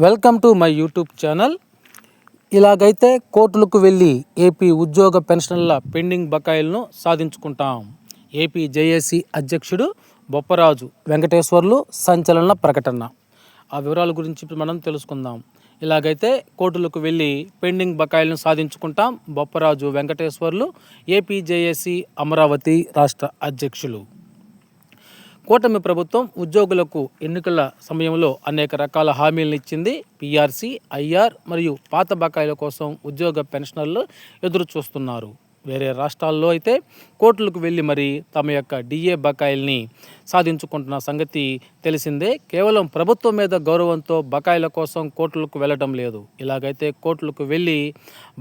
Welcome to my YouTube channel. ఇలాగైతే కోర్టులకు వెళ్ళి ఏపీ ఉద్యోగ పెన్షన్ల పెండింగ్ బకాయిలను సాధించుకుంటాం. ఏపీ జేఏసీ అధ్యక్షుడు బొప్పరాజు వెంకటేశ్వర్లు సంచలన ప్రకటన. ఆ వివరాల గురించి ఇప్పుడు మనం తెలుసుకుందాం. ఇలాగైతే కోర్టులకు వెళ్ళి పెండింగ్ బకాయిలను సాధించుకుంటాం. బొప్పరాజు వెంకటేశ్వర్లు ఏపీ జేఏసీ అమరావతి రాష్ట్ర అధ్యక్షులు. కూటమి ప్రభుత్వం ఉద్యోగులకు ఎన్నికల సమయంలో అనేక రకాల హామీలను ఇచ్చింది. పీఆర్సీ, ఐఆర్ మరియు పాత బకాయిల కోసం ఉద్యోగ పెన్షనర్లు ఎదురు చూస్తున్నారు. వేరే రాష్ట్రాల్లో అయితే కోర్టులకు వెళ్ళి మరి తమ యొక్క డిఏ బకాయిల్ని సాధించుకుంటున్న సంగతి తెలిసిందే. కేవలం ప్రభుత్వం మీద గౌరవంతో బకాయిల కోసం కోర్టులకు వెళ్ళడం లేదు. ఇలాగైతే కోర్టులకు వెళ్ళి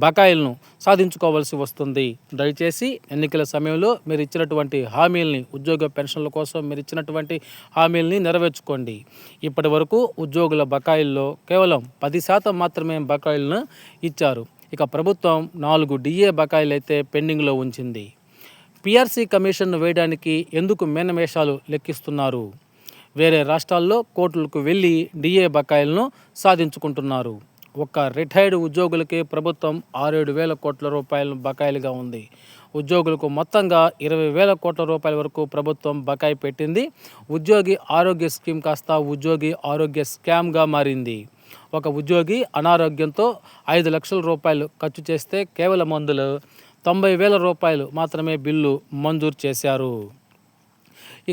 బకాయిలను సాధించుకోవాల్సి వస్తుంది. దయచేసి ఎన్నికల సమయంలో మీరు ఇచ్చినటువంటి హామీల్ని, ఉద్యోగ పెన్షన్ల కోసం మీరు ఇచ్చినటువంటి హామీల్ని నెరవేర్చుకోండి. ఇప్పటి వరకు ఉద్యోగుల బకాయిల్లో కేవలం 10% మాత్రమే బకాయిలను ఇచ్చారు. ఇక ప్రభుత్వం 4 డిఏ బకాయిలు అయితే పెండింగ్లో ఉంచింది. పీఆర్సీ కమిషన్ వేయడానికి ఎందుకు మేనమేషాలు లెక్కిస్తున్నారు? వేరే రాష్ట్రాల్లో కోర్టులకు వెళ్ళి డిఏ బకాయిలను సాధించుకుంటున్నారు. ఒక్క రిటైర్డ్ ఉద్యోగులకే ప్రభుత్వం 6-7 వేల కోట్ల రూపాయల బకాయిలుగా ఉంది. ఉద్యోగులకు మొత్తంగా 20,000 కోట్ల రూపాయల వరకు ప్రభుత్వం బకాయి పెట్టింది. ఉద్యోగి ఆరోగ్య స్కీమ్ కాస్త ఉద్యోగి ఆరోగ్య స్కామ్గా మారింది. ఒక ఉద్యోగి అనారోగ్యంతో 5 లక్షల రూపాయలు ఖర్చు చేస్తే కేవలం మందులు 90,000 రూపాయలు మాత్రమే బిల్లు మంజూరు చేశారు.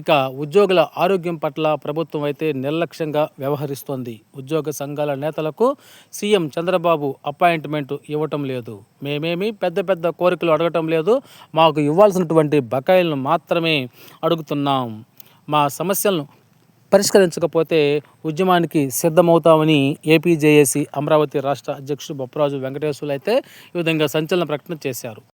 ఇక ఉద్యోగుల ఆరోగ్యం పట్ల ప్రభుత్వం అయితే నిర్లక్ష్యంగా వ్యవహరిస్తోంది. ఉద్యోగ సంఘాల నేతలకు సీఎం చంద్రబాబు అపాయింట్మెంట్ ఇవ్వటం లేదు. మేమేమి పెద్ద కోరికలు అడగటం లేదు, మాకు ఇవ్వాల్సినటువంటి బకాయిలను మాత్రమే అడుగుతున్నాం. మా సమస్యలను పరిష్కరించకపోతే ఉద్యమానికి సిద్ధమవుతామని ఏపీ జేఏసీ అమరావతి రాష్ట్ర అధ్యక్షుడు బొప్పరాజు వెంకటేశ్వర్లు అయితే ఈ విధంగా సంచలన ప్రకటన చేశారు.